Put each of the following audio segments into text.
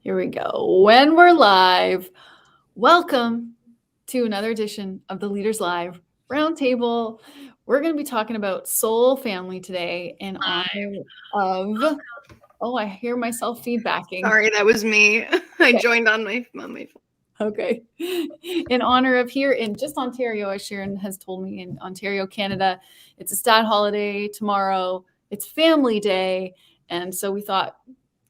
Here we go. When we're live, welcome to another edition of the Leaders Live Roundtable. We're going to be talking about soul family today in honor of, I hear myself feedbacking. Sorry, that was me. I joined on my phone. Okay. In honor of here in just Ontario, as Sharon has told me, in Ontario, Canada, it's a stat holiday tomorrow. It's Family Day. And so we thought,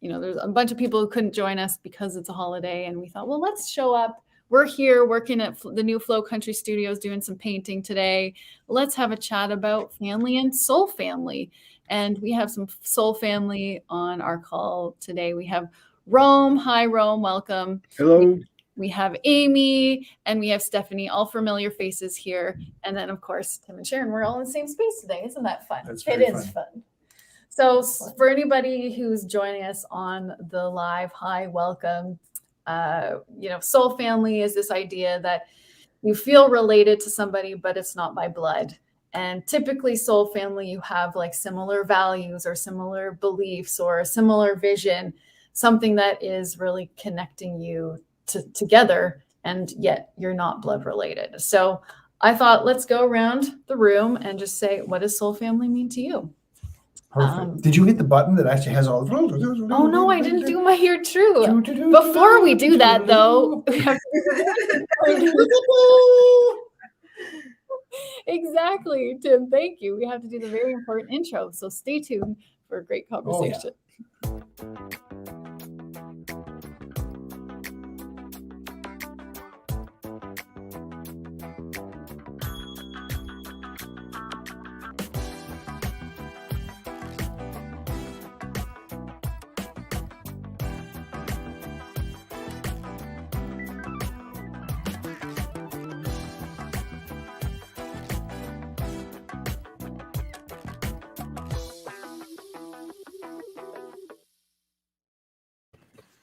there's a bunch of people who couldn't join us because it's a holiday. And we thought, well, let's show up. We're here working at the new Flow Country Studios doing some painting today. Let's have a chat about family and soul family. And we have some soul family on our call today. We have Rome. Hi, Rome. Welcome. Hello. We have Amy and we have Stephanie, all familiar faces here. And then, of course, Tim and Sharon, we're all in the same space today. Isn't that fun? It is fun. So for anybody who's joining us on the live, hi, welcome. Soul family is this idea that you feel related to somebody, but it's not by blood. And typically soul family, you have like similar values or similar beliefs or a similar vision, something that is really connecting you together, and yet you're not blood related. So I thought, let's go around the room and just say, what does soul family mean to you? Perfect. Did you hit the button that actually has all the... Oh, no, I didn't do my hair true. Before we do that, though, we have Exactly, Tim. Thank you. We have to do the very important intro. So stay tuned for a great conversation. Oh, yeah.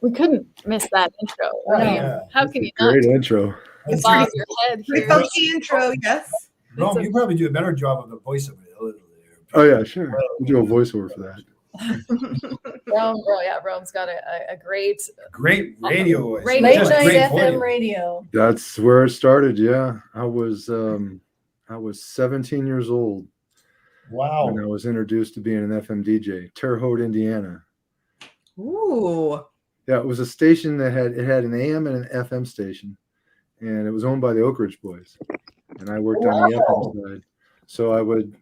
We couldn't miss that intro. Right? Yeah. How can you not? Great intro. Bob your head here. Funky intro, yes. Rome, you probably do a better job of the voiceover. Oh yeah, sure. We'll do a voiceover for that. Rome's got a great radio voice. Late night FM radio. That's where it started. Yeah, I was 17 years old. Wow. When I was introduced to being an FM DJ, Terre Haute, Indiana. Ooh. Yeah, it was a station that had an AM and an FM station, and it was owned by the Oak Ridge Boys, and I worked on the FM side. So I would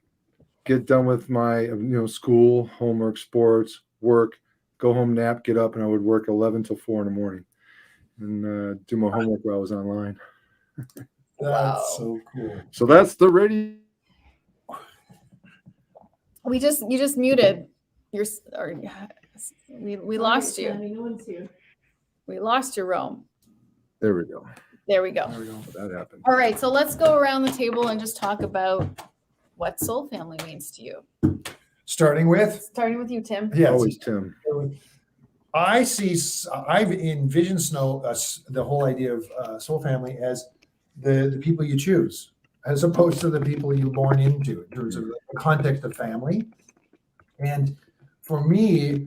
get done with my school, homework, sports, work, go home, nap, get up, and I would work 11 till 4 in the morning, and do my homework while I was online. That's so cool. So that's the radio. You just muted your. We lost you. No one's here. We lost you, Rome. There we go. That happened. All right, so let's go around the table and just talk about what soul family means to you. Starting with you, Tim. Yes. Always Tim. I've envisioned the whole idea of soul family as the people you choose, as opposed to the people you're born into in terms of the context of family. And for me,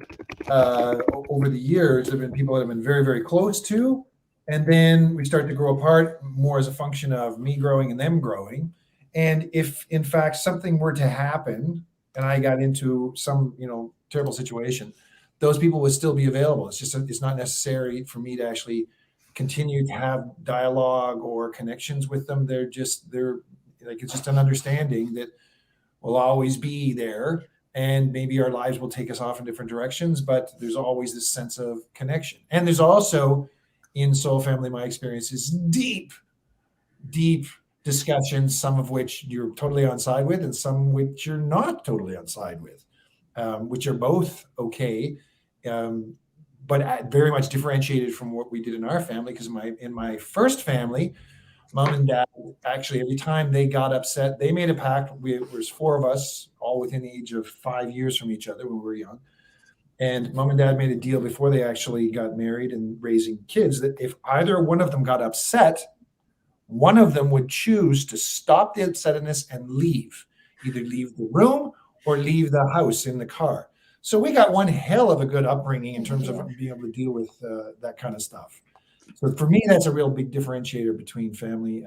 over the years, there have been people that have been very, very close to, and then we start to grow apart more as a function of me growing and them growing. And if, in fact, something were to happen and I got into some, terrible situation, those people would still be available. It's not necessary for me to actually continue to have dialogue or connections with them. It's just an understanding that will always be there. And maybe our lives will take us off in different directions, but there's always this sense of connection. And there's also, in soul family, my experience is deep discussions, some of which you're totally on side with and some which you're not totally on side with, which are both okay, but very much differentiated from what we did in our family. Because in my first family, Mom and Dad, actually, every time they got upset, they made a pact. There was 4 of us, all within the age of 5 years from each other when we were young. And Mom and Dad made a deal before they actually got married and raising kids that if either one of them got upset, one of them would choose to stop the upsetness and leave, either leave the room or leave the house in the car. So we got one hell of a good upbringing in terms of being able to deal with that kind of stuff. So for me, that's a real big differentiator between family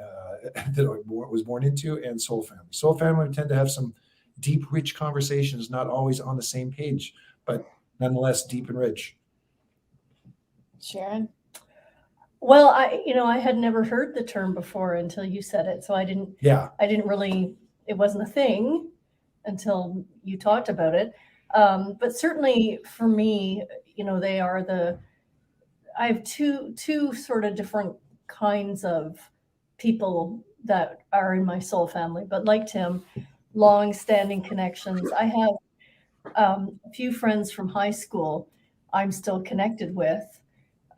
that I was born into and soul family. Soul family tend to have some deep, rich conversations, not always on the same page, but nonetheless deep and rich. Sharon? Well, I had never heard the term before until you said it. So I didn't really, it wasn't a thing until you talked about it. But certainly for me, they are I have two sort of different kinds of people that are in my soul family, but like Tim, long-standing connections. I have a few friends from high school I'm still connected with.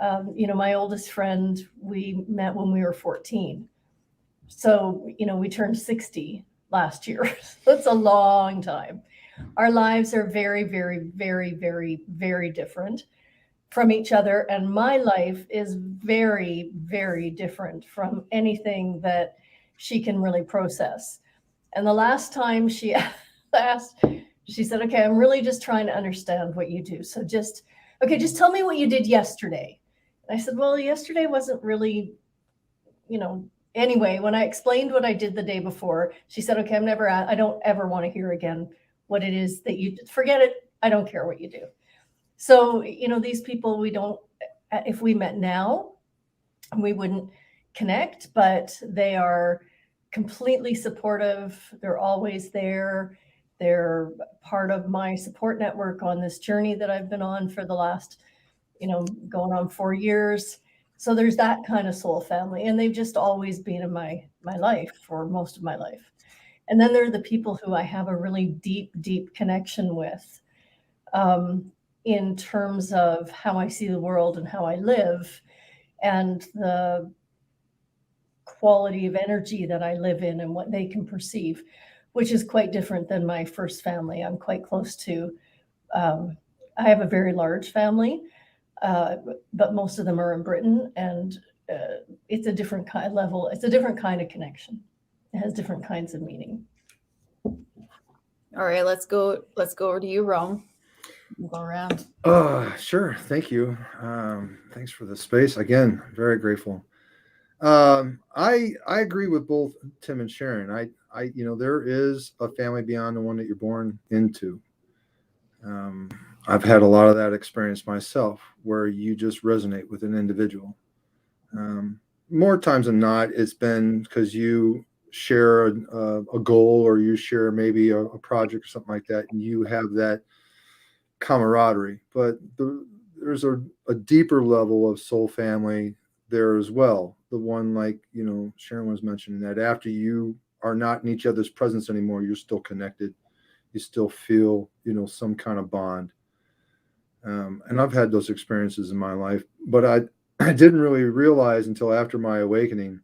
My oldest friend, we met when we were 14. So, we turned 60 last year. That's a long time. Our lives are very, very, very, very, very different from each other. And my life is very, very different from anything that she can really process. And the last time she asked, she said, okay, I'm really just trying to understand what you do. So just tell me what you did yesterday. And I said, well, yesterday wasn't really, anyway, when I explained what I did the day before, she said, okay, I don't ever want to hear again what it is that you did. Forget it. I don't care what you do. So, these people, if we met now, we wouldn't connect, but they are completely supportive. They're always there. They're part of my support network on this journey that I've been on for the last, going on 4 years. So there's that kind of soul family, and they've just always been in my life for most of my life. And then there are the people who I have a really deep, deep connection with, in terms of how I see the world and how I live, and the quality of energy that I live in and what they can perceive, which is quite different than my first family. I'm quite close to, I have a very large family, but most of them are in Britain, and it's a different kind of level. It's a different kind of connection. It has different kinds of meaning. All right, let's go over to you, Rome. We'll go around. Sure. Thank you. Thanks for the space. Again, very grateful. I agree with both Tim and Sharon. There is a family beyond the one that you're born into. I've had a lot of that experience myself, where you just resonate with an individual. More times than not, it's been because you share a goal, or you share maybe a project or something like that, and you have that camaraderie. But there's a deeper level of soul family there as well. The one, like, Sharon was mentioning, that after you are not in each other's presence anymore, you're still connected. You still feel, some kind of bond. And I've had those experiences in my life, but I didn't really realize until after my awakening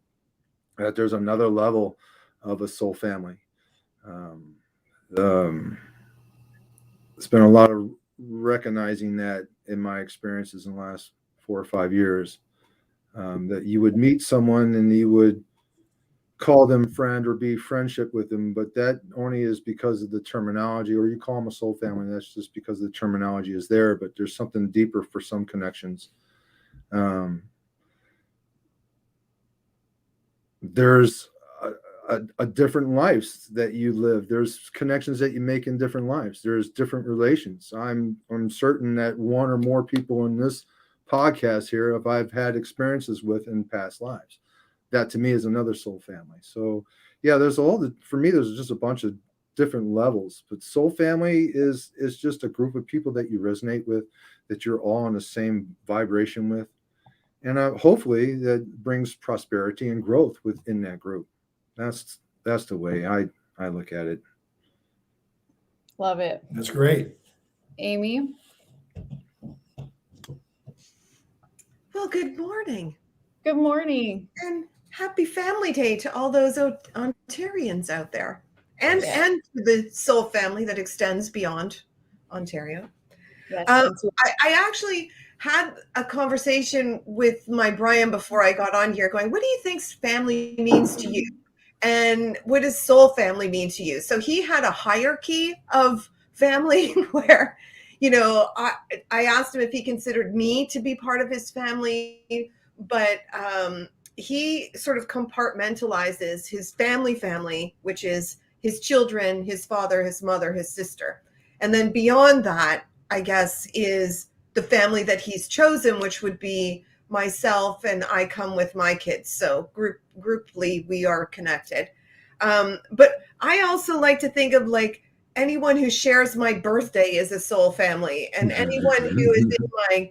that there's another level of a soul family. It's been a lot of recognizing that in my experiences in the last 4 or 5 years, that you would meet someone and you would call them friend or be friendship with them, but that only is because of the terminology, or you call them a soul family. That's just because the terminology is there, but there's something deeper for some connections. There's a different lives that you live. There's connections that you make in different lives. There's different relations. I'm certain that one or more people in this podcast here, if I've had experiences with in past lives, that to me is another soul family. So yeah, for me, there's just a bunch of different levels, but soul family is just a group of people that you resonate with, that you're all on the same vibration with. And hopefully that brings prosperity and growth within that group. That's the way I look at it. Love it. That's great. Amy? Well, good morning. Good morning. And happy Family Day to all those Ontarians out there. And Yeah. and to the soul family that extends beyond Ontario. Yes, I actually had a conversation with my Brian before I got on here going, what do you think family means to you? And what does soul family mean to you? So he had a hierarchy of family where, you know, I asked him if he considered me to be part of his family, but he sort of compartmentalizes his family, which is his children, his father, his mother, his sister. And then beyond that, I guess, is the family that he's chosen, which would be myself, and I come with my kids. So grouply, we are connected. But I also like to think of like anyone who shares my birthday is a soul family, and anyone who is in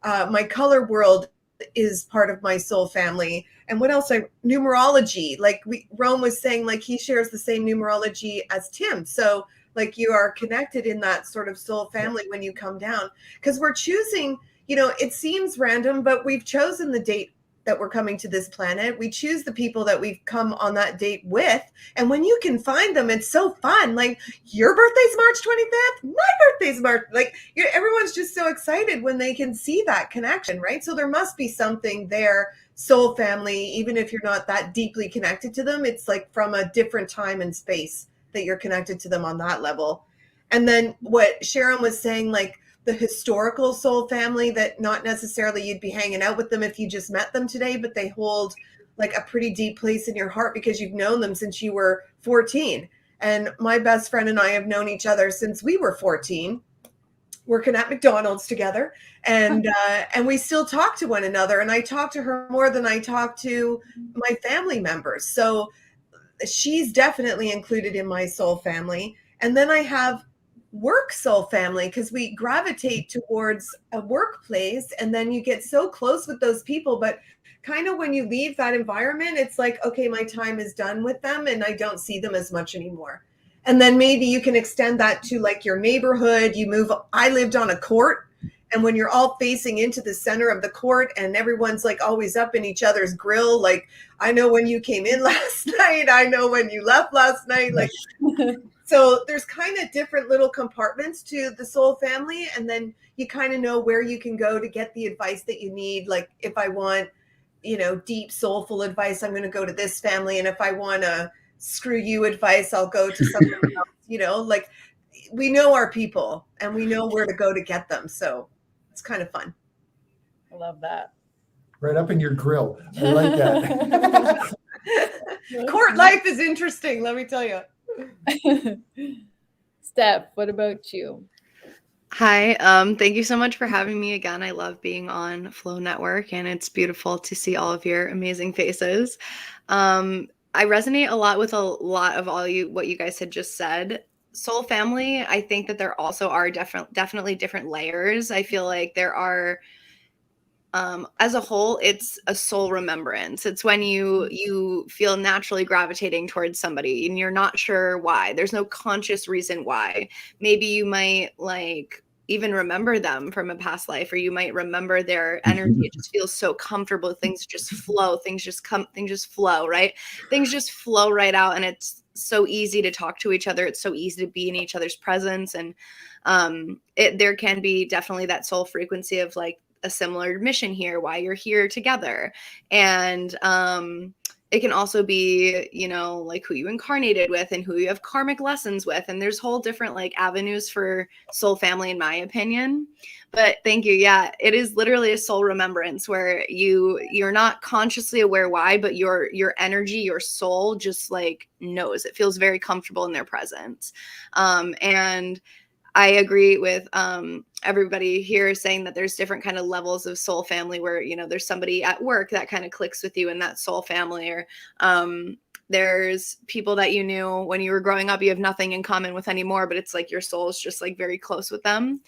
my color world is part of my soul family. And what else? Numerology, like Rome was saying, like he shares the same numerology as Tim. So like you are connected in that sort of soul family when you come down, because we're choosing, you know, it seems random, but we've chosen the date that we're coming to this planet. We choose the people that we've come on that date with. And when you can find them, it's so fun. Like your birthday's March 25th, my birthday's March. Like everyone's just so excited when they can see that connection, right? So there must be something there, soul family, even if you're not that deeply connected to them, it's like from a different time and space that you're connected to them on that level. And then what Sharon was saying, like the historical soul family, that not necessarily you'd be hanging out with them if you just met them today, but they hold like a pretty deep place in your heart because you've known them since you were 14. And my best friend and I have known each other since we were 14, working at McDonald's together. And we still talk to one another. And I talk to her more than I talk to my family members. So she's definitely included in my soul family. And then I have work soul family, because we gravitate towards a workplace and then you get so close with those people, but kind of when you leave that environment, it's like, okay, my time is done with them and I don't see them as much anymore. And then maybe you can extend that to like your neighborhood. I lived on a court, and when you're all facing into the center of the court and everyone's like always up in each other's grill, like I know when you came in last night, I know when you left last night, like so there's kind of different little compartments to the soul family. And then you kind of know where you can go to get the advice that you need. Like if I want, you know, deep soulful advice, I'm going to go to this family. And if I want a screw you advice, I'll go to someone else, you know, like we know our people and we know where to go to get them. So it's kind of fun. I love that. Right up in your grill. I like that. Court life is interesting, let me tell you. Steph, what about you? Hi, thank you so much for having me again. I love being on Flow Network, and it's beautiful to see all of your amazing faces. I resonate a lot with a lot of what you guys had just said. Soul family, I think that there also are definitely different layers. I feel like there are, as a whole, it's a soul remembrance. It's when you feel naturally gravitating towards somebody and you're not sure why. There's no conscious reason why. Maybe you might like even remember them from a past life, or you might remember their energy. It just feels so comfortable. Things just flow. Things just flow, right? Things just flow right out, and it's so easy to talk to each other. It's so easy to be in each other's presence, and there can be definitely that soul frequency of like a similar mission here, why you're here together. And it can also be, you know, like who you incarnated with and who you have karmic lessons with. And there's whole different like avenues for soul family, in my opinion. But thank you. Yeah, it is literally a soul remembrance where you're not consciously aware why, but your energy, your soul just like knows. It feels very comfortable in their presence. And I agree with everybody here saying that there's different kind of levels of soul family where, you know, there's somebody at work that kind of clicks with you in that soul family, or there's people that you knew when you were growing up, you have nothing in common with anymore, but it's like your soul is just like very close with them.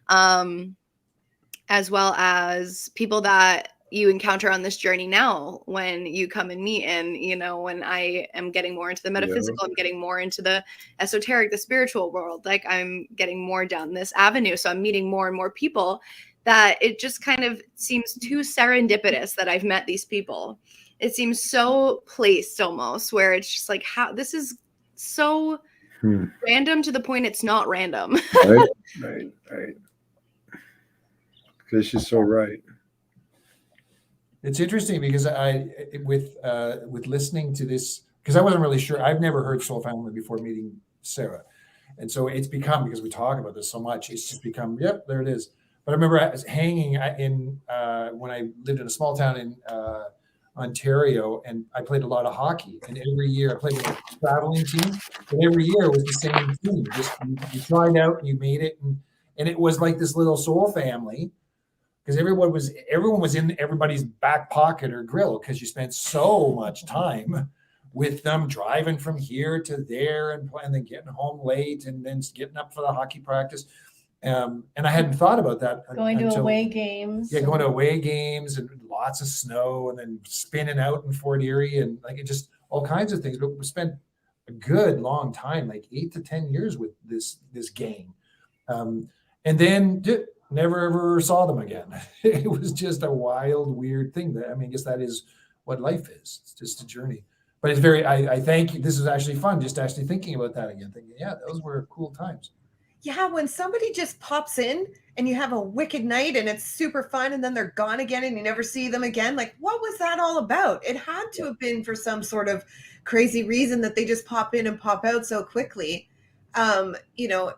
As well as people that you encounter on this journey now when you come and meet. And, you know, when I am getting more into the metaphysical, I'm getting more into the esoteric, the spiritual world, like I'm getting more down this avenue. So I'm meeting more and more people that it just kind of seems too serendipitous that I've met these people. It seems so placed almost, where it's just like, how this is so random to the point it's not random. Right. Because she's so right. It's interesting because with listening to this, because I wasn't really sure. I've never heard soul family before meeting Sarah, And so it's become, because we talk about this so much, it's just become, yep, there it is. But I remember I was hanging in when I lived in a small town in Ontario, and I played a lot of hockey. And every year I played with a traveling team, and every year it was the same team. Just you tried out and you made it, and it was like this little soul family, because everyone was in everybody's back pocket or grill, because you spent so much time with them, driving from here to there and then getting home late and then getting up for the hockey practice. And I hadn't thought about that Going to until, away games. yeah, going to away games and lots of snow, and then spinning out in Fort Erie, and like it just all kinds of things. But we spent a good long time, like 8 to 10 years with this gang, and then never ever saw them again. It was just a wild, weird thing. That, I mean, I guess that is what life is. It's just a journey. But it's very, I thank you. This is actually fun, just actually thinking about that again, thinking, yeah, those were cool times. Yeah, when somebody just pops in and you have a wicked night and it's super fun, and then they're gone again and you never see them again, like, what was that all about? It had to have been for some sort of crazy reason that they just pop in and pop out so quickly. You know,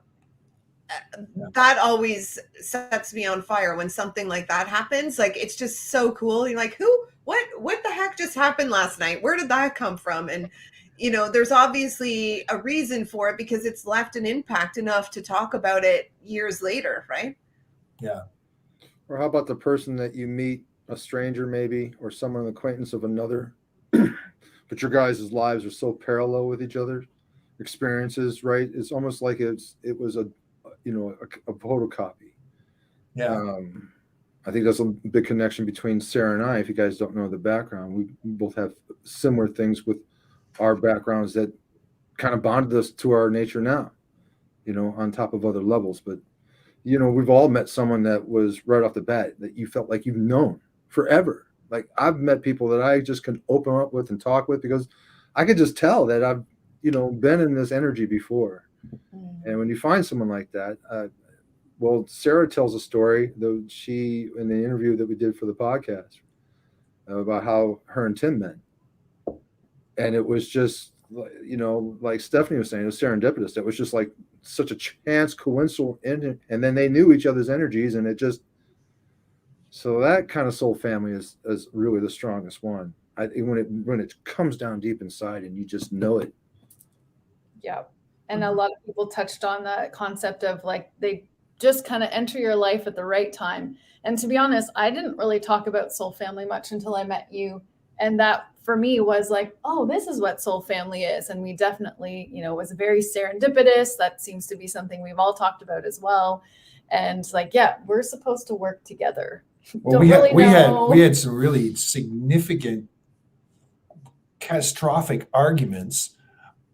that always sets me on fire when something like that happens. Like, it's just so cool. You're like, what the heck just happened last night? Where did that come from? And, you know, there's obviously a reason for it, because it's left an impact enough to talk about it years later, right? Yeah. Or how about the person that you meet, a stranger maybe, or someone an acquaintance of another, but your guys' lives are so parallel with each other's experiences, right? It's almost like it was a photocopy. Yeah. I think that's a big connection between Sarah and I. If you guys don't know the background, we both have similar things with our backgrounds that kind of bonded us to our nature now, you know, on top of other levels. But, you know, we've all met someone that was right off the bat that you felt like you've known forever. Like, I've met people that I just can open up with and talk with, because I could just tell that I've, you know, been in this energy before. Mm-hmm. And when you find someone like that, well, Sarah tells a story, though, she, in the interview that we did for the podcast, about how her and Tim met. And it was just, you know, like Stephanie was saying, it was serendipitous. It was just like such a chance, coincidental, and then they knew each other's energies, and it just, so that kind of soul family is really the strongest one. When it comes down deep inside and you just know it. Yeah. And a lot of people touched on the concept of, like, they just kind of enter your life at the right time. And to be honest, I didn't really talk about soul family much until I met you. And that for me was like, oh, this is what soul family is. And we definitely, you know, was very serendipitous. That seems to be something we've all talked about as well. And like, yeah, we're supposed to work together. Well, we had some really significant catastrophic arguments.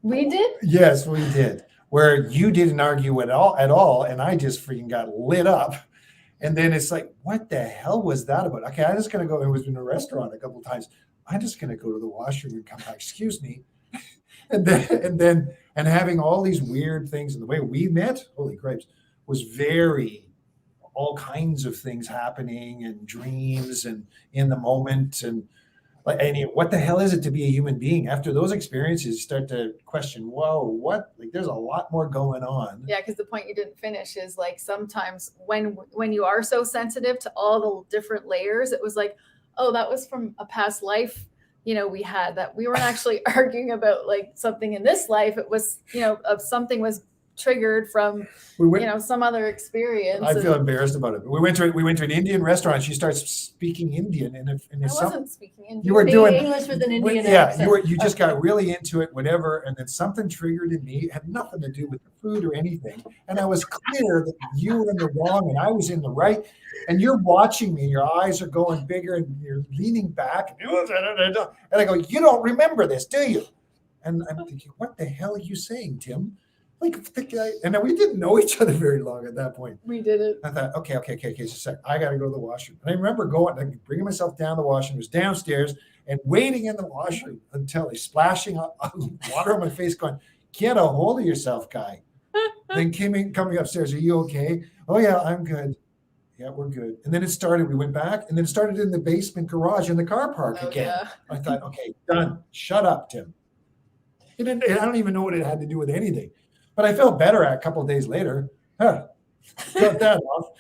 We did? Yes, we did. Where you didn't argue at all, and I just freaking got lit up. And then it's like, what the hell was that about? Okay, I'm just gonna go. It was in a restaurant a couple of times. I'm just gonna go to the washroom and come back. Excuse me. and having all these weird things, and the way we met, holy grapes, was very all kinds of things happening, and dreams, and in the moment, and what the hell is it to be a human being? After those experiences, you start to question, whoa, what? Like, there's a lot more going on. Yeah, because the point you didn't finish is, like, sometimes when you are so sensitive to all the different layers, it was like, oh, that was from a past life, you know, we had, that we weren't actually arguing about, like, something in this life. It was, you know, of something was triggered from some other experience. I feel embarrassed about it. We went to an Indian restaurant. She starts speaking Indian, and I wasn't speaking Indian. You were doing English with an Indian accent. You just got really into it, whatever, and then something triggered in me. It had nothing to do with the food or anything, and I was clear that you were in the wrong and I was in the right. And you're watching me, and your eyes are going bigger, and you're leaning back, and I go, "You don't remember this, do you?" And I'm thinking, "What the hell are you saying, Tim?" Like, the guy, and then we didn't know each other very long at that point. We didn't. I thought, okay, just a sec. I got to go to the washroom. And I remember bringing myself down the washroom. It was downstairs, and waiting in the washroom until he's splashing water on my face, going, "Get a hold of yourself, guy." Then coming upstairs. "Are you okay?" "Oh yeah, I'm good." "Yeah, we're good." And then it started. We went back, and then it started in the basement garage in the car park again. Yeah. I thought, okay, done. Shut up, Tim. I don't even know what it had to do with anything. but I felt better a couple of days later. Huh. Got that off.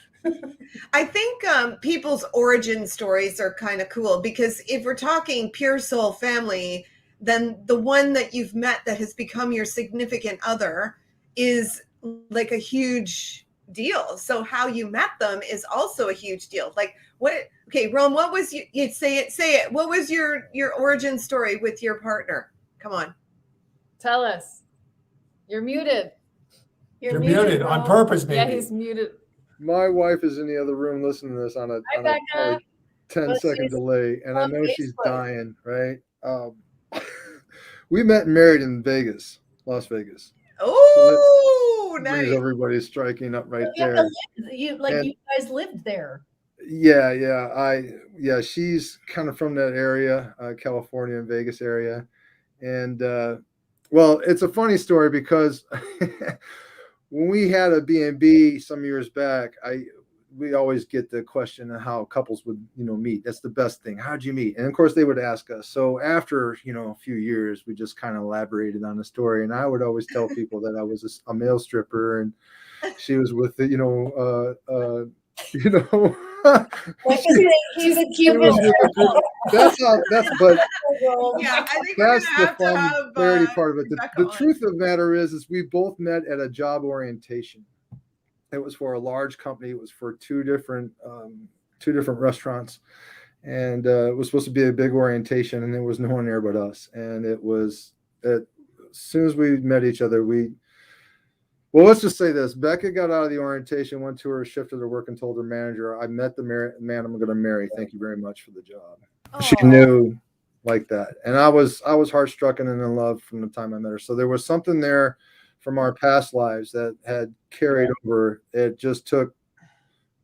I think people's origin stories are kind of cool, because if we're talking pure soul family, then the one that you've met that has become your significant other is like a huge deal. So how you met them is also a huge deal. Like okay, Rome, what was you'd say it. What was your origin story with your partner? Come on. Tell us. You're muted. You're muted on Rome. purpose, maybe. Yeah, he's muted. My wife is in the other room listening to this on a, Hi, on a Becca. probably 10 Well, second she's delay, and I on know she's Facebook. dying, right? We met and married in Vegas, Las Vegas. Oh, Brings nice. everybody striking up right You have there. to live, And- you guys lived there. Yeah. She's kind of from that area, California and Vegas area. And well, it's a funny story because when we had a B&B some years back, we always get the question of how couples would, meet. That's the best thing. How'd you meet? And of course they would ask us. So after, a few years, we just kind of elaborated on the story. And I would always tell people that I was a male stripper and she was with the, He's a she was with the, but Yeah, I think we're that's gonna the have to fun have clarity part of it. Rebecca The on. truth of the matter is we both met at a job orientation. It was for a large company. It was for two different restaurants, and it was supposed to be a big orientation, and there was no one there but us. And it was as soon as we met each other, well, let's just say this. Becca got out of the orientation, went to her shift at her work, and told her manager, I met the man I'm going to marry. Thank you very much for the job. She knew like that. And I was heartstruck and in love from the time I met her. So there was something there from our past lives that had carried over. It just took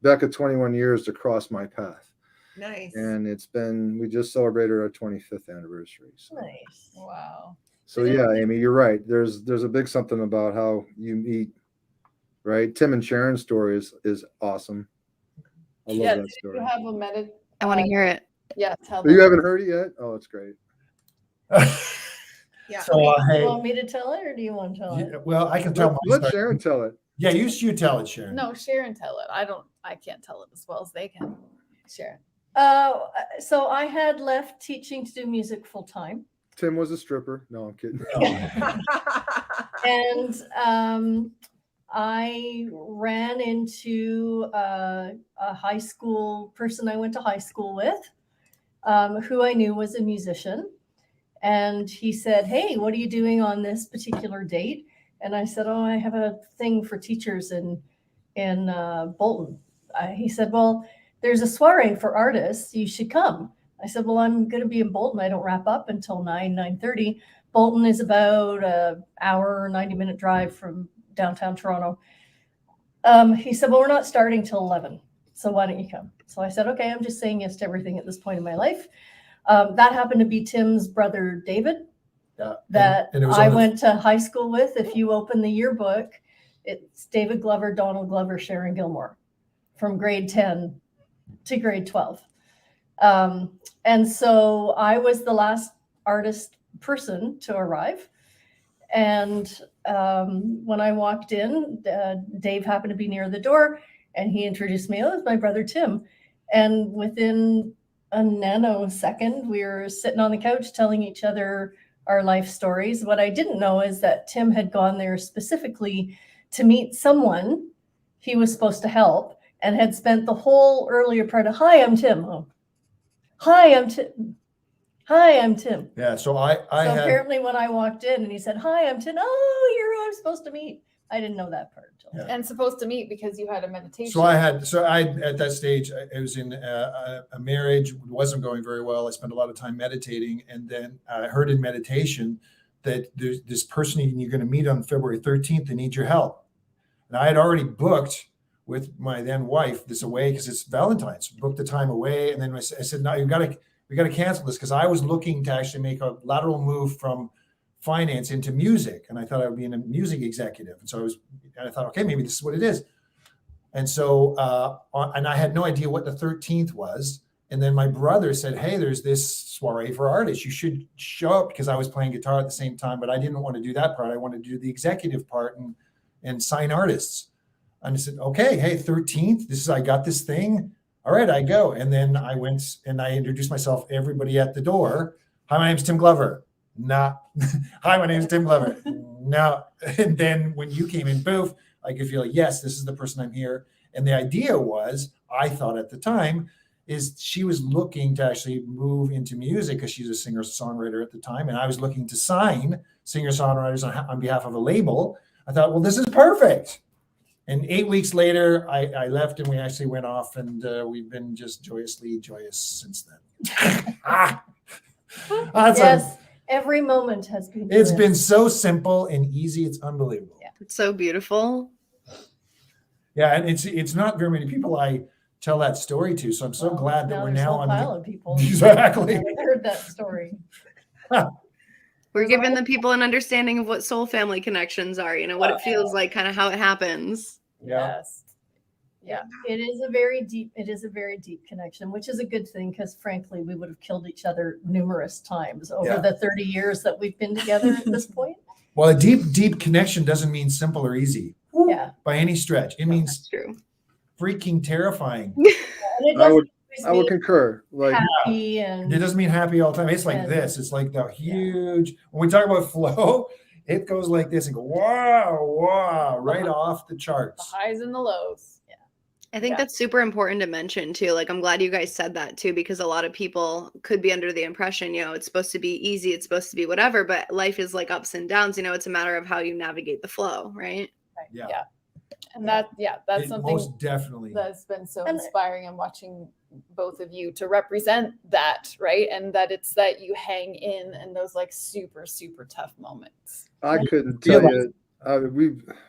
Becca 21 years to cross my path. Nice. And we just celebrated our 25th anniversary. So. Nice. Wow. So yeah, Amy, you're right. There's a big something about how you meet, right? Tim and Sharon's story is awesome. I love that story. You have a meta. I want to hear it. Yeah, tell Oh, them. you haven't heard it yet? Oh, it's great. Yeah. So, Do you hey, want me to tell it, or do you want to tell it? well, I can tell my Let story. Sharon tell it. Yeah, you tell it, Sharon. No, Sharon, tell it. I can't tell it as well as they can. Sharon. So I had left teaching to do music full time, Tim was a stripper. No, I'm kidding. and I ran into a high school person I went to high school with, who I knew was a musician. And he said, "Hey, what are you doing on this particular date?" And I said, "Oh, I have a thing for teachers in Bolton." He said, "Well, there's a soiree for artists. You should come." I said, "Well, I'm going to be in Bolton. I don't wrap up until 9:30. Bolton is about an hour, 90-minute drive from downtown Toronto." He said, "Well, we're not starting till 11. So why don't you come?" So I said, "Okay, I'm just saying yes to everything at this point in my life." That happened to be Tim's brother, David, that and it was I on the- went to high school with. If you open the yearbook, it's David Glover, Donald Glover, Sharon Gilmore from grade 10 to grade 12. And so I was the last artist person to arrive. And when I walked in, Dave happened to be near the door, and he introduced me. "Oh, it's my brother, Tim." And within a nanosecond, we were sitting on the couch telling each other our life stories. What I didn't know is that Tim had gone there specifically to meet someone he was supposed to help, and had spent the whole earlier part of, "Hi, I'm Tim." "Oh, hi, I'm Tim. Hi, I'm Tim." Yeah, so I So had apparently when I walked in and he said, "Hi, I'm Tim." "Oh, you're who I'm supposed to meet." I didn't know that part until. Yeah. And supposed to meet because you had a meditation. So I at that stage, I was in a marriage, wasn't going very well. I spent a lot of time meditating, and then I heard in meditation that there's this person you're going to meet on February 13th. They need your help. And I had already booked with my then wife this away because it's Valentine's. Booked the time away, and then I said, "No, we got to cancel this," because I was looking to actually make a lateral move from finance into music, and I thought I would be a music executive. And so I thought, okay, maybe this is what it is. And so, and I had no idea what the 13th was. And then my brother said, "Hey, there's this soiree for artists. You should show up," because I was playing guitar at the same time, but I didn't want to do that part. I wanted to do the executive part. And and sign artists. And I said, okay, hey, 13th, I got this thing. All right, I go. And then I went and I introduced myself, everybody at the door. Hi, my name's Tim Glover. Nah. Hi, my name's Tim Glover. No. And then when you came in, boof, I could feel, yes, this is the person I'm here. And the idea was, I thought at the time, is she was looking to actually move into music because she's a singer-songwriter at the time. And I was looking to sign singer-songwriters on behalf of a label. I thought, well, this is perfect. And 8 weeks later, I left and we actually went off, and we've been just joyously joyous since then. Yes, every moment has been. It's been so simple and easy. It's unbelievable. Yeah. It's so beautiful. Yeah, and it's not very many people I tell that story to, so I'm so glad that we're now on. Pile of people. Exactly. I've heard that story. We're giving the people an understanding of what soul family connections are, you know, what it feels like, kind of how it happens. Yeah. Yes. Yeah. It is a very deep connection, which is a good thing, because frankly, we would have killed each other numerous times over the 30 years that we've been together at this point. Well, a deep connection doesn't mean simple or easy. Yeah. By any stretch. It means That's true. freaking terrifying. And it I would concur. Like, happy and It doesn't mean happy all the time. It's like this. It's like the huge, when we talk about flow, it goes like this and go, wow, right off the The charts. highs and the lows. Yeah. I think that's super important to mention too. Like, I'm glad you guys said that too, because a lot of people could be under the impression, you know, it's supposed to be easy, it's supposed to be whatever, but life is like ups and downs, you know, it's a matter of how you navigate the flow, right? Right. Yeah. And that's It something most definitely. that's been so And- inspiring. I'm watching both of you to represent that, right? And that it's that you hang in those like super, super tough moments. I couldn't tell you.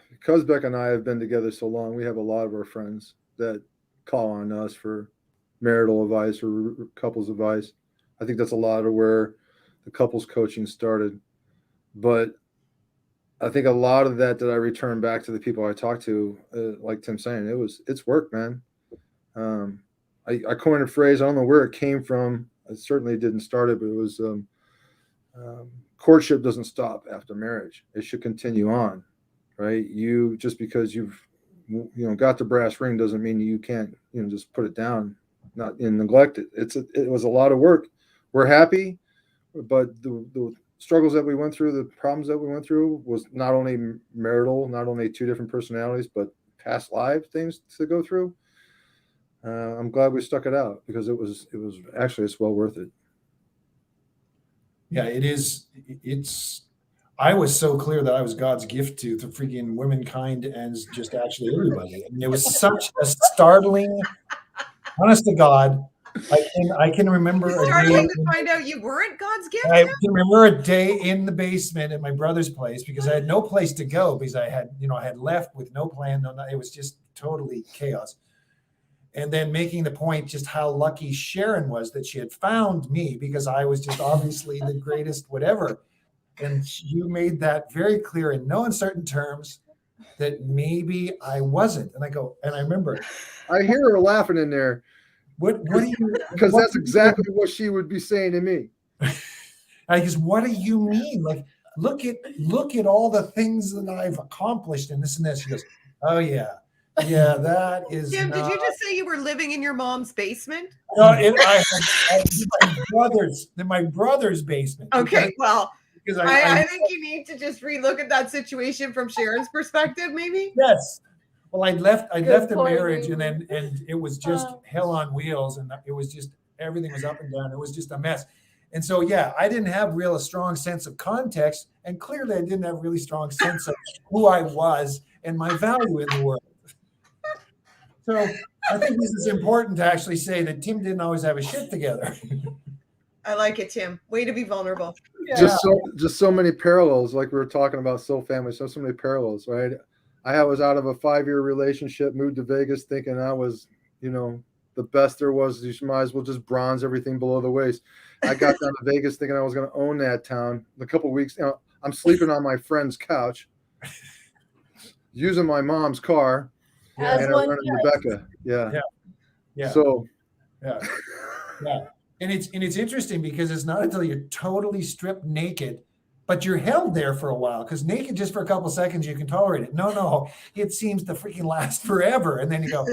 Because Beck and I have been together so long, we have a lot of our friends that call on us for marital advice or couples advice. I think that's a lot of where the couples coaching started. But I think a lot of that I return back to the people I talk to, like Tim's saying, it's work, man. I coined a phrase. I don't know where it came from. I certainly didn't start it, but it was courtship doesn't stop after marriage. It should continue on, right? Just because you've got the brass ring doesn't mean you can't just put it down, not neglect it. It was a lot of work. We're happy, but the struggles that we went through, the problems that we went through, was not only marital, not only two different personalities, but past life things to go through. I'm glad we stuck it out, because it's well worth it. Yeah, it is. I was so clear that I was God's gift to the freaking womankind and just actually everybody. I mean, it was such a startling, honest to God. I can remember Starting to find out you weren't God's gift. I can remember a day in the basement at my brother's place, because I had no place to go, because I had left with no plan. It was just totally chaos. And then making the point just how lucky Sharon was that she had found me, because I was just obviously the greatest whatever. And you made that very clear in no uncertain terms that maybe I wasn't. And I remember. I hear her laughing in there. What do you? Because that's exactly what she would be saying to me. I guess, what do you mean? Like, look at all the things that I've accomplished and this and this. She goes, oh yeah, that is. Tim, did you just say you were living in your mom's basement? No, I my brother's basement. Okay, well, because I think you need to just relook at that situation from Sharon's perspective, maybe. Yes. Well, I left the point, marriage, Amy. and it was just hell on wheels, and it was just, everything was up and down. It was just a mess. And so, yeah, I didn't have a strong sense of context, and clearly I didn't have a really strong sense of who I was and my value in the world. So I think this is important to actually say that Tim didn't always have his shit together. I like it, Tim. Way to be vulnerable. Yeah. Just so many parallels, like we were talking about soul family. So many parallels, right? I was out of a 5-year relationship, moved to Vegas thinking I was, the best there was. You might as well just bronze everything below the waist. I got down to Vegas thinking I was going to own that town. A couple of weeks, I'm sleeping on my friend's couch, using my mom's car, As and I one run into Becca. Yeah. So, yeah. And it's interesting, because it's not until you're totally stripped naked but you're held there for a while because naked just for a couple seconds, you can tolerate it. No, it seems to freaking last forever. And then you go,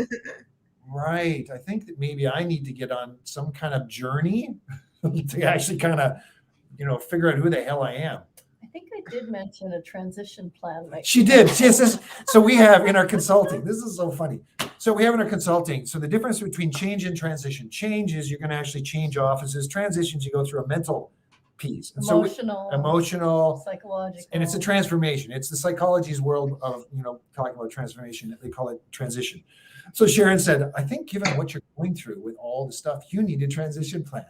right, I think that maybe I need to get on some kind of journey to actually kind of, figure out who the hell I am. I think I did mention a transition plan. She did. So we have in our consulting, this is so funny. So we have in our consulting, so the difference between change and transition. Change is you're going to actually change offices. Transitions, you go through a mental piece. And emotional, psychological. And it's a transformation. It's the psychology's world of, talking about transformation. They call it transition. So Sharon said, I think given what you're going through with all the stuff, you need a transition plan.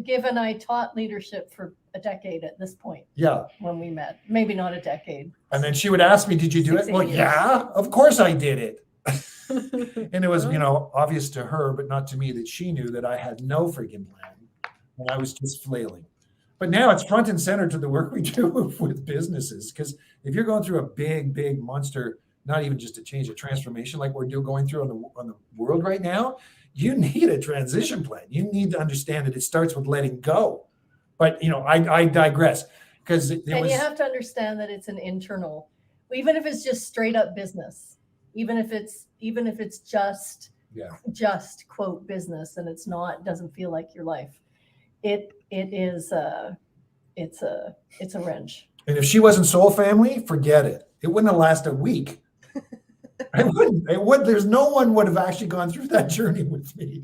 Given I taught leadership for a decade at this point. Yeah. When we met, maybe not a decade. And then she would ask me, did you do it? Well, yeah, of course I did it. And it was, obvious to her, but not to me, that she knew that I had no freaking plan and I was just flailing. But now it's front and center to the work we do with businesses. Because if you're going through a big monster, not even just a change, a transformation like we're going through on the world right now, you need a transition plan. You need to understand that it starts with letting go. But, I digress. Because you have to understand that it's an internal, even if it's just straight up business, even if it's just quote business and doesn't feel like your life. It's a wrench. And if she wasn't soul family, forget it. It wouldn't have lasted a week. It would. There's no one would have actually gone through that journey with me.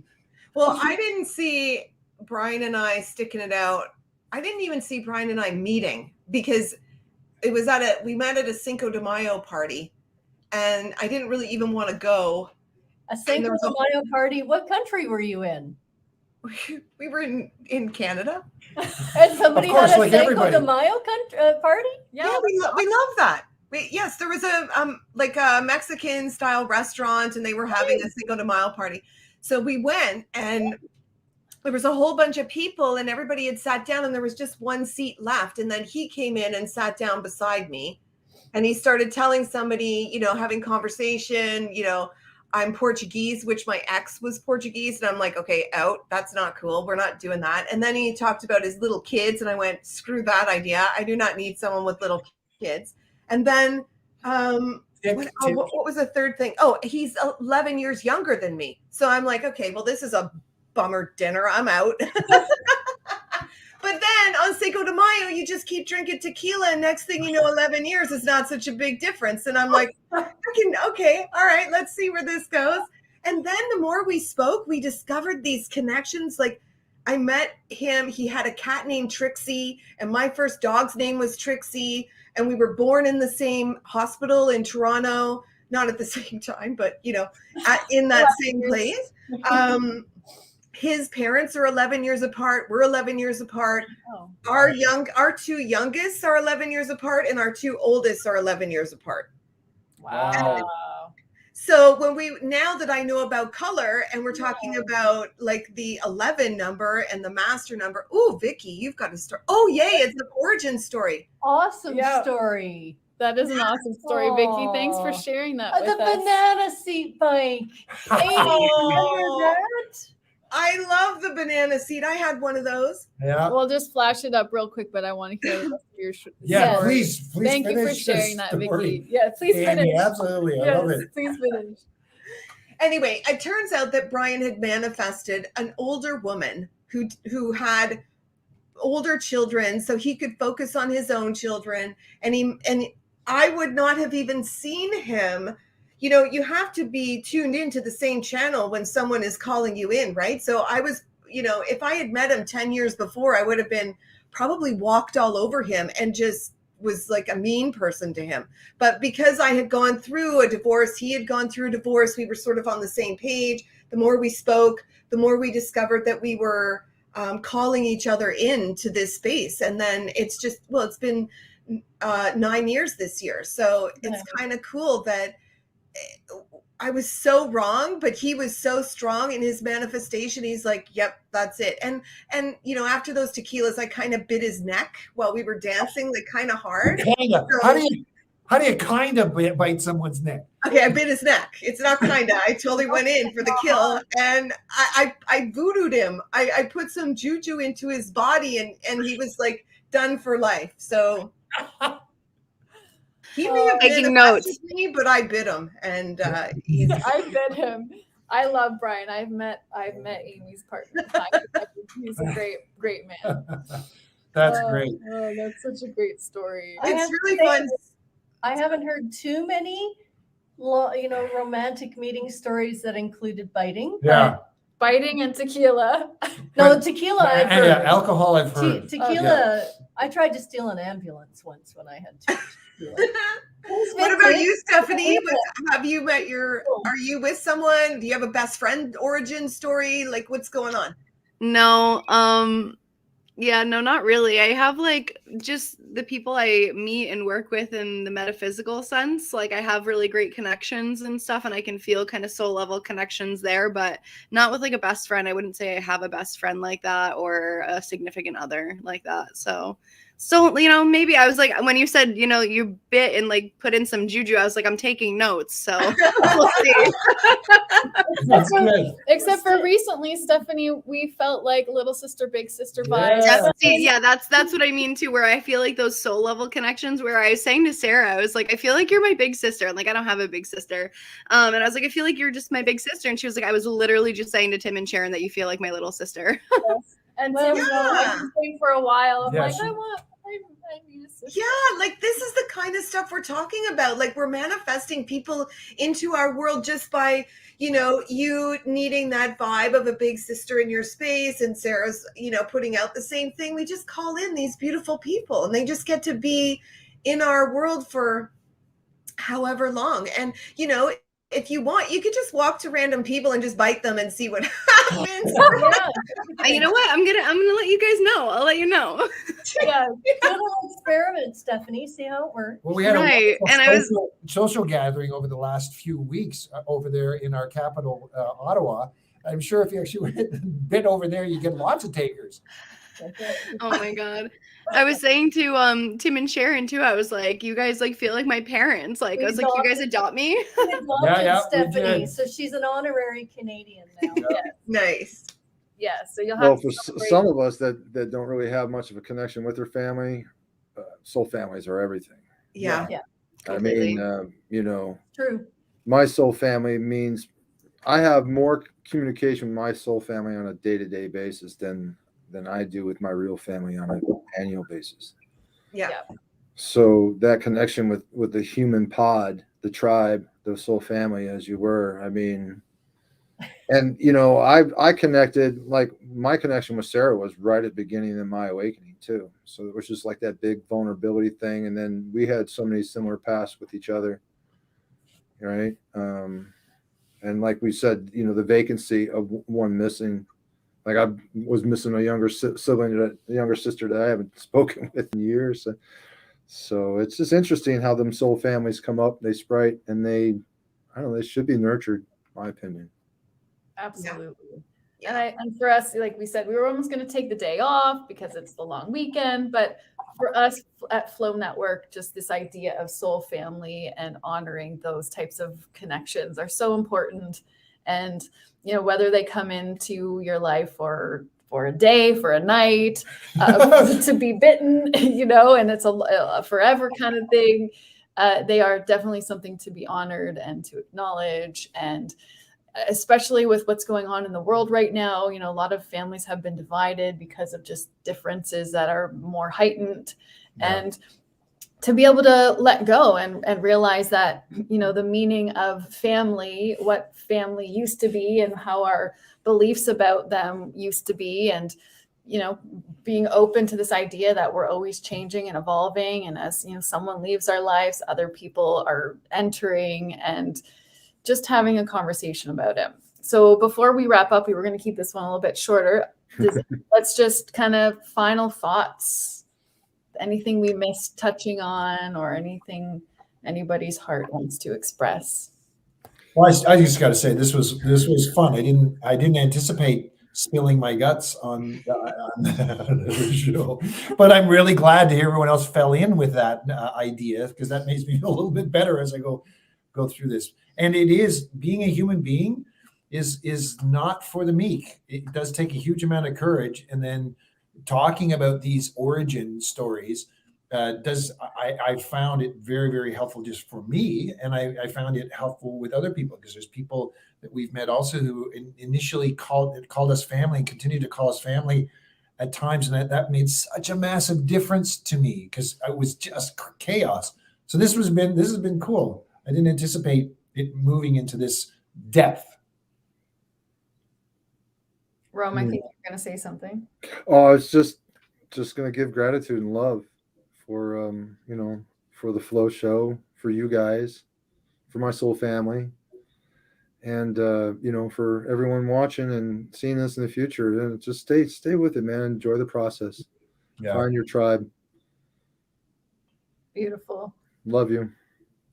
Well, I didn't see Brian and I sticking it out. I didn't even see Brian and I meeting because it was we met at a Cinco de Mayo party, and I didn't really even want to go. A Cinco de Mayo party? What country were you in? We were in Canada. And somebody had a Cinco de Mayo party? Yeah, we love that. Yes, there was a Mexican style restaurant, and they were having a Cinco de Mayo party. So we went, and there was a whole bunch of people, and everybody had sat down, and there was just one seat left. And then he came in and sat down beside me, and he started telling somebody, having conversation, I'm Portuguese, which my ex was Portuguese. And I'm like, okay, out. That's not cool. We're not doing that. And then he talked about his little kids, and I went, screw that idea. I do not need someone with little kids. And then what was the third thing? Oh, he's 11 years younger than me. So I'm like, okay, well, this is a bummer dinner. I'm out. But then on Cinco de Mayo, you just keep drinking tequila. And next thing you know, 11 years is not such a big difference. And I'm like, okay, all right, let's see where this goes. And then the more we spoke, we discovered these connections. Like I met him. He had a cat named Trixie, and my first dog's name was Trixie. And we were born in the same hospital in Toronto, not at the same time, but, in that same place. His parents are 11 years apart. We're 11 years apart. Oh. Our two youngest are 11 years apart, and our two oldest are 11 years apart. Wow. And so now that I know about color, and we're talking about like the 11 number and the master number. Oh, Vicky, you've got a story. Oh, yay. It's an origin story. Awesome story. That is an awesome story, Vicky. Thanks for sharing that with us. The banana seat bike. Remember that? I love the banana seat. I had one of those. Yeah. We'll just flash it up real quick, but I want to hear your story. Please. Thank you for sharing that, story. Vicky. Yeah, please finish. Absolutely. I love it. Please finish. Anyway, it turns out that Brian had manifested an older woman who had older children, so he could focus on his own children. And I would not have even seen him. You have to be tuned into the same channel when someone is calling you in, right? So I was, if I had met him 10 years before, I would have been probably walked all over him and just was like a mean person to him. But because I had gone through a divorce, he had gone through a divorce, we were sort of on the same page. The more we spoke, the more we discovered that we were calling each other into this space. And then it's been 9 years this year. So it's kind of cool that I was so wrong, but he was so strong in his manifestation. He's like, yep, that's it. And after those tequilas, I kind of bit his neck while we were dancing, like kind of hard. Kinda. How do you kind of bite someone's neck? Okay, I bit his neck. It's not kind of. I totally went in for the kill, and I voodooed him. I put some juju into his body, and he was like done for life. So he may have Taking been notes. aggressive with me, but I bit him, and he's I bet him. I love Brian. I've met Amy's partner. He's a great man. That's great. Oh, that's such a great story. I it's have to really say, fun. I haven't heard too many, romantic meeting stories that included biting. Yeah. Biting and tequila. No, But- tequila. I've And yeah, heard. alcohol I've heard. Tequila. I tried to steal an ambulance once when I had too much tequila. What about you, Stephanie? Have you met are you with someone? Do you have a best friend origin story? Like, what's going on? No, yeah, no, not really. I have like just the people I meet and work with in the metaphysical sense. Like I have really great connections and stuff, and I can feel kind of soul level connections there, but not with like a best friend. I wouldn't say I have a best friend like that or a significant other like that. So maybe I was like, when you said, you bit and like put in some juju, I was like, I'm taking notes. So we'll see. That's good. Except for recently, Stephanie, we felt like little sister, big sister vibes. Yeah. That's what I mean too, where I feel like those soul level connections where I was saying to Sarah, I was like, I feel like you're my big sister. And like, I don't have a big sister. And I was like, I feel like you're just my big sister. And she was like, I was literally just saying to Tim and Sharon that you feel like my little sister. And Well, Tim, yeah. I've been saying for a while, I'm Yeah, like, she- I need a sister. Yeah, like this is the kind of stuff we're talking about. Like we're manifesting people into our world just by, you needing that vibe of a big sister in your space, and Sarah's, putting out the same thing. We just call in these beautiful people and they just get to be in our world for however long. And, if you want, you could just walk to random people and just bite them and see what happens. Yeah. You know what? I'm gonna let you guys know. I'll let you know. Yeah. Do a little experiment, Stephanie. See how it works. Well, we had Right, a and I was- social gathering over the last few weeks over there in our capital, Ottawa. I'm sure if you actually been over there, you get lots of takers. Oh my God. I was saying to Tim and Sharon too, I was like, you guys like feel like my parents. Like I was like, you guys adopt me. We adopted Yeah, we Stephanie, did. so she's an honorary Canadian now. Nice. Yeah. So you'll have Well, to for celebrate. some of us that don't really have much of a connection with their family, soul families are everything. Yeah. I mean, Completely. True. my soul family means I have more communication with my soul family on a day-to-day basis than I do with my real family on an annual basis. Yeah. So that connection with the human pod, the tribe, the soul family, as you were, I mean, and I connected, like my connection with Sarah was right at the beginning of my awakening too. So it was just like that big vulnerability thing, and then we had so many similar paths with each other, right? And like we said, the vacancy of one missing. Like I was missing a younger sibling, a younger sister that I haven't spoken with in years. So it's just interesting how them soul families come up, they sprite, and they should be nurtured, in my opinion. Absolutely. And for us, like we said, we were almost going to take the day off because it's the long weekend. But for us at Flow Network, just this idea of soul family and honoring those types of connections are so important. And, whether they come into your life for a day, for a night, to be bitten, and it's a forever kind of thing. They are definitely something to be honored and to acknowledge. And especially with what's going on in the world right now, a lot of families have been divided because of just differences that are more heightened. Yeah. And to be able to let go and realize that, the meaning of family, what family used to be and how our beliefs about them used to be, and, being open to this idea that we're always changing and evolving. And as, someone leaves our lives, other people are entering, and just having a conversation about it. So before we wrap up, we were going to keep this one a little bit shorter. Let's just kind of final thoughts. Anything we missed touching on, or anything anybody's heart wants to express? Well, I just got to say this was fun. I didn't anticipate spilling my guts on the show, but I'm really glad to hear everyone else fell in with that idea, because that makes me feel a little bit better as I go through this. And it is, being a human being is not for the meek. It does take a huge amount of courage, and then talking about these origin stories I found it very, very helpful just for me, and I found it helpful with other people, because there's people that we've met also who initially called us family and continue to call us family at times, and that made such a massive difference to me, because it was just chaos. So this has been cool. I didn't anticipate it moving into this depth. Rome, I think you're going to say something. Oh, I was just going to give gratitude and love for, for the Flow Show, for you guys, for my soul family, and, for everyone watching and seeing this in the future. And just stay with it, man. Enjoy the process. Yeah. Find your tribe. Beautiful. Love you.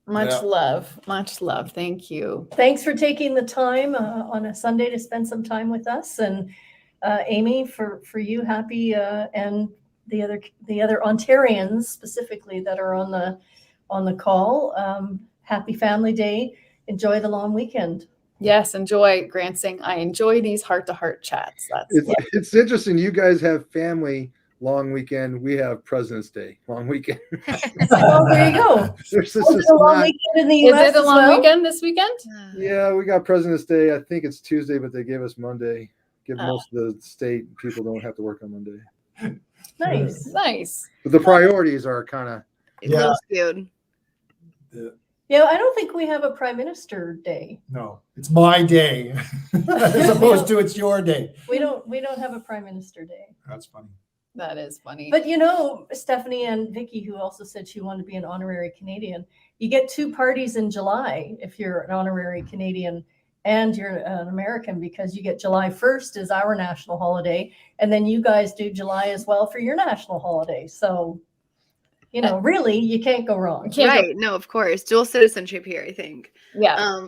Much love. Thank you. Thanks for taking the time on a Sunday to spend some time with us. And Amy, for you, happy and the other Ontarians specifically that are on the call. Happy Family Day. Enjoy the long weekend. Yes, enjoy. Grant saying, I enjoy these heart-to-heart chats. It's interesting. You guys have family long weekend. We have President's Day long weekend. Well, there you go. There's a long weekend in the US. Is it a long weekend this weekend? Yeah, we got President's Day. I think it's Tuesday, but they gave us Monday. Most of the state people don't have to work on Monday. Nice. But the priorities are kind of skewed. Yeah, I don't think we have a Prime Minister Day. No, it's my day, as opposed to it's your day. We don't have a Prime Minister Day. That's funny. That is funny. But Stephanie and Vicky, who also said she wanted to be an honorary Canadian, you get 2 parties in July if you're an honorary Canadian and you're an American, because you get July 1st is our national holiday, and then you guys do July as well for your national holiday. So, really, you can't go wrong. Right. No, of course. Dual citizenship here, I think. Yeah.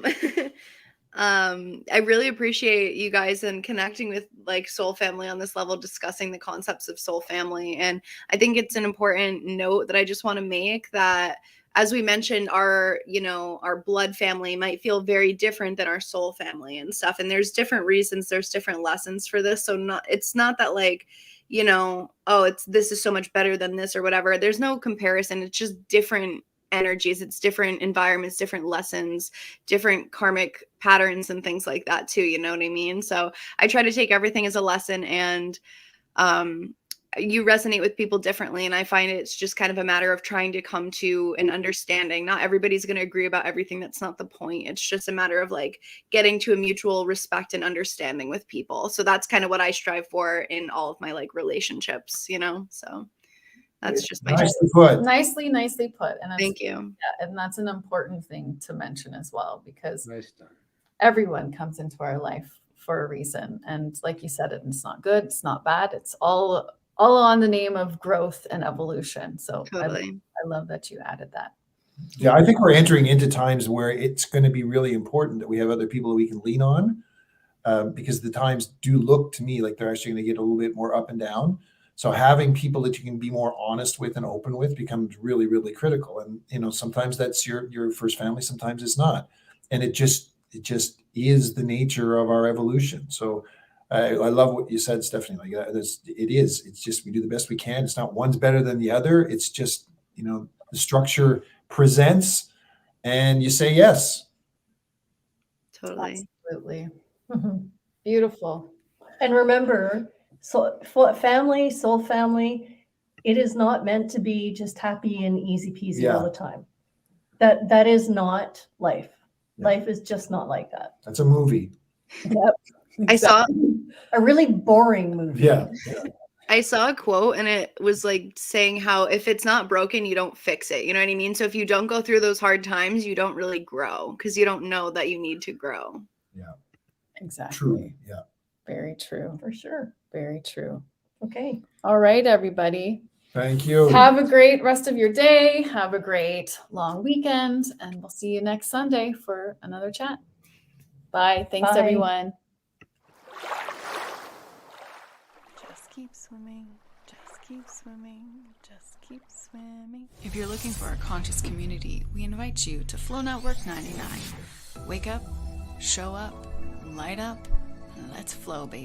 I really appreciate you guys and connecting with Soul Family on this level, discussing the concepts of Soul Family. And I think it's an important note that I just want to make, that as we mentioned, our blood family might feel very different than our soul family and stuff. And there's different reasons, there's different lessons for this. So it's not that this is so much better than this or whatever. There's no comparison. It's just different energies. It's different environments, different lessons, different karmic patterns and things like that too. You know what I mean? So I try to take everything as a lesson, and you resonate with people differently. And I find it's just kind of a matter of trying to come to an understanding. Not everybody's going to agree about everything. That's not the point. It's just a matter of getting to a mutual respect and understanding with people. So that's kind of what I strive for in all of my relationships, so that's just my nicely put. Nicely put. And thank you. Yeah, and that's an important thing to mention as well, because nice. Everyone comes into our life for a reason. And like you said, it's not good, it's not bad. It's all on the name of growth and evolution. So totally. I love that you added that. Yeah, I think we're entering into times where it's going to be really important that we have other people that we can lean on, because the times do look to me like they're actually going to get a little bit more up and down. So having people that you can be more honest with and open with becomes really, really critical. And, sometimes that's your first family, sometimes it's not. And it just is the nature of our evolution. So I love what you said, Stephanie. It's just, we do the best we can. It's not one's better than the other. It's just, the structure presents and you say yes. Totally. Absolutely. Beautiful. And remember, soul family, it is not meant to be just happy and easy peasy all the time. That is not life. Yeah. Life is just not like that. That's a movie. Yep. Exactly. I saw a really boring movie. Yeah. I saw a quote, and it was saying how if it's not broken, you don't fix it. You know what I mean? So if you don't go through those hard times, you don't really grow, because you don't know that you need to grow. Yeah. Exactly. True. Yeah. Very true. For sure. Very true. Okay. All right, everybody. Thank you. Have a great rest of your day. Have a great long weekend, and we'll see you next Sunday for another chat. Bye. Thanks, everyone. Just keep swimming. Just keep swimming. Just keep swimming. If you're looking for a conscious community, we invite you to Flow Network 99. Wake up, show up, light up, and let's flow, baby.